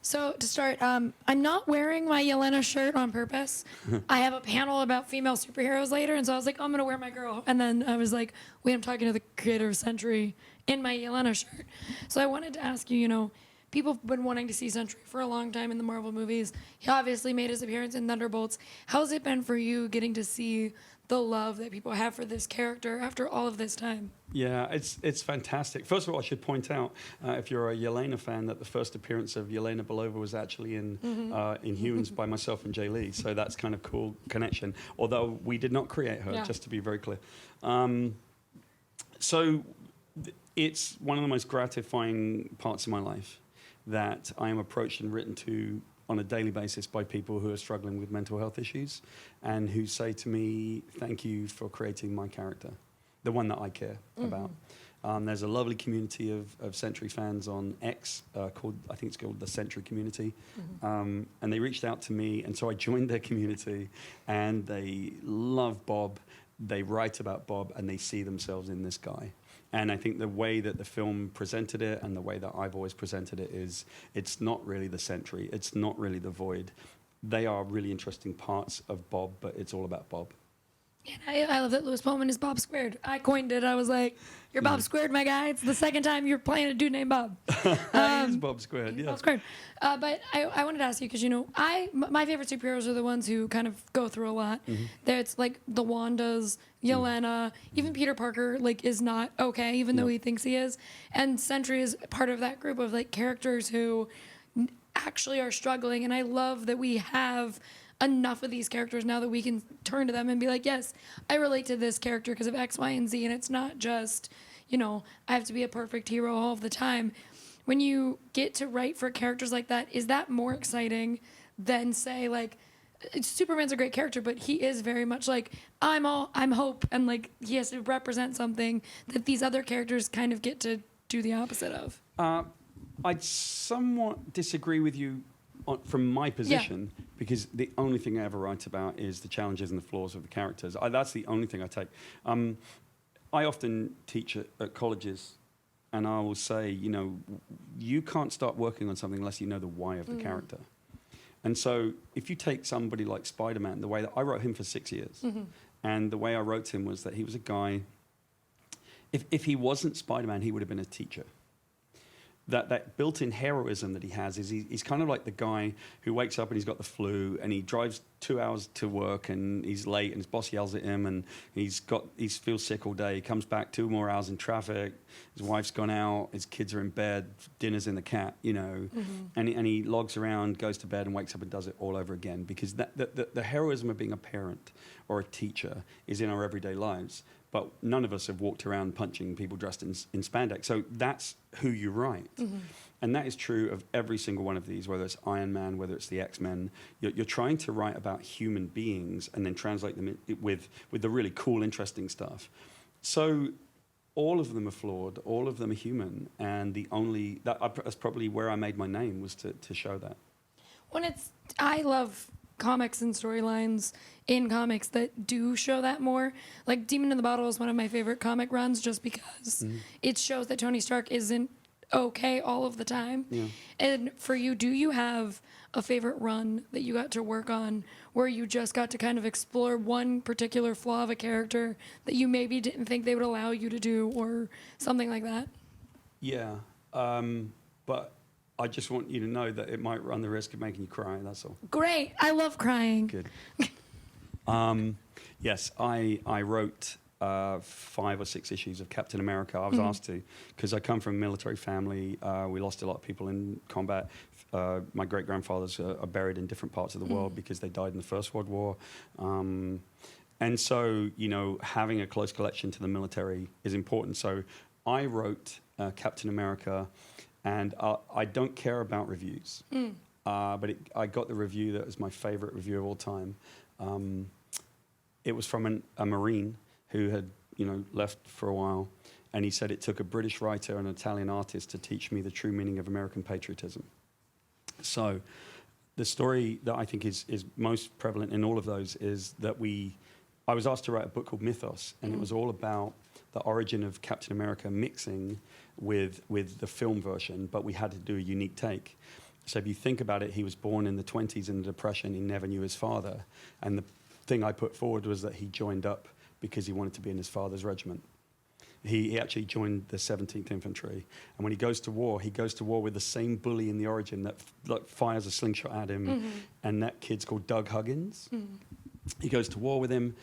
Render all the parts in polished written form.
So to start, I'm not wearing my Yelena shirt on purpose. I have a panel about female superheroes later, and so I was like, oh, I'm gonna wear my girl. And then I was like, wait, I'm talking to the creator of Sentry in my Yelena shirt. So I wanted to ask you, people have been wanting to see Sentry for a long time in the Marvel movies. He obviously made his appearance in Thunderbolts. How's it been for you getting to see the love that people have for this character after all of this time? Yeah, it's fantastic. First of all, I should point out, if you're a Yelena fan, that the first appearance of Yelena Belova was actually in Humans by myself and Jay Lee. So that's kind of cool connection. Although we did not create her, just to be very clear. It's one of the most gratifying parts of my life that I am approached and written to on a daily basis by people who are struggling with mental health issues and who say to me, thank you for creating my character, the one that I care about. There's a lovely community of Sentry fans on X called, I think it's called the Sentry community. And they reached out to me, and so I joined their community, and they love Bob. They write about Bob, and they see themselves in this guy. And I think the way that the film presented it and the way that I've always presented it is it's not really the Sentry. It's not really the Void. They are really interesting parts of Bob, but it's all about Bob. And I love that Lewis Pullman is Bob Squared. I coined it. I was like, you're Bob Squared, my guy. It's the second time you're playing a dude named Bob. He's Bob Squared, yeah. Bob Squared. But I wanted to ask you, because, my favorite superheroes are the ones who kind of go through a lot. It's like the Wandas, Yelena, even Peter Parker, is not okay, even though he thinks he is. And Sentry is part of that group of, characters who actually are struggling. And I love that we have enough of these characters now that we can turn to them and be like, yes, I relate to this character because of X, Y, and Z. And it's not just, I have to be a perfect hero all of the time. When you get to write for characters like that, is that more exciting than, say, Superman's a great character, but he is very much I'm hope, and he has to represent something that these other characters kind of get to do the opposite of? I'd somewhat disagree with you from my position, because the only thing I ever write about is the challenges and the flaws of the characters. That's the only thing I take. I often teach at colleges, and I will say, you can't start working on something unless you know the why of the character. And so if you take somebody like Spider-Man, the way that I wrote him for 6 years, and the way I wrote him was that he was a guy, if he wasn't Spider-Man, he would have been a teacher. That built-in heroism that he has is he's kind of like the guy who wakes up and he's got the flu and he drives 2 hours to work and he's late and his boss yells at him and he feels sick all day. He comes back 2 more hours in traffic. His wife's gone out. His kids are in bed. Dinner's in the cat, and he logs around, goes to bed and wakes up and does it all over again, because the heroism of being a parent or a teacher is in our everyday lives. But none of us have walked around punching people dressed in spandex. So that's who you write. And that is true of every single one of these, whether it's Iron Man, whether it's the X-Men. You're trying to write about human beings and then translate them with the really cool, interesting stuff. So all of them are flawed. All of them are human. And that's probably where I made my name, was to show that. I love comics and storylines in comics that do show that more. Demon in the Bottle is one of my favorite comic runs, just because it shows that Tony Stark isn't okay all of the time. And for you, do you have a favorite run that you got to work on where you just got to kind of explore one particular flaw of a character that you maybe didn't think they would allow you to do, or something like that? Yeah, but I just want you to know that it might run the risk of making you cry, that's all. Great. I love crying. Good. Yes, I wrote 5 or 6 issues of Captain America. I was asked to, because I come from a military family. We lost a lot of people in combat. My great-grandfathers are buried in different parts of the world because they died in the First World War. And so, having a close connection to the military is important. So I wrote Captain America, and I don't care about reviews. But I got the review that was my favorite review of all time. It was from a Marine who had, left for a while, and he said it took a British writer and an Italian artist to teach me the true meaning of American patriotism. So the story that I think is most prevalent in all of those is that I was asked to write a book called Mythos, and it was all about the origin of Captain America mixing with the film version, but we had to do a unique take. So if you think about it, he was born in the 20s in the Depression. He never knew his father. And the thing I put forward was that he joined up because he wanted to be in his father's regiment. He actually joined the 17th Infantry. And when he goes to war with the same bully in the origin that fires a slingshot at him. And that kid's called Doug Huggins. He goes to war with him.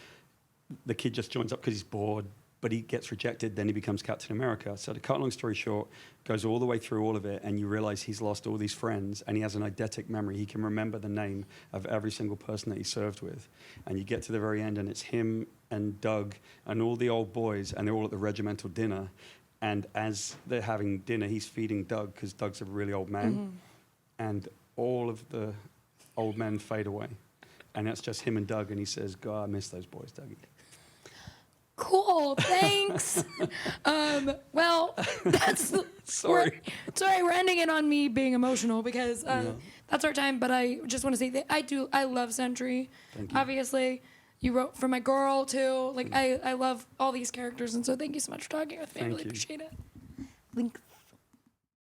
The kid just joins up because he's bored, but he gets rejected. Then he becomes Captain America. So to cut a long story short, goes all the way through all of it, and you realize he's lost all these friends, and he has an eidetic memory. He can remember the name of every single person that he served with. And you get to the very end, and it's him and Doug and all the old boys, and they're all at the regimental dinner. And as they're having dinner, he's feeding Doug, because Doug's a really old man. And all of the old men fade away. And that's just him and Doug, and he says, God, I miss those boys, Dougie. Cool, thanks. Well, that's Sorry. We're ending it on me being emotional because that's our time. But I just want to say that I love Sentry. Thank you. Obviously, you wrote for my girl too. Like I love all these characters, and so thank you so much for talking with me. I really appreciate it. Thanks.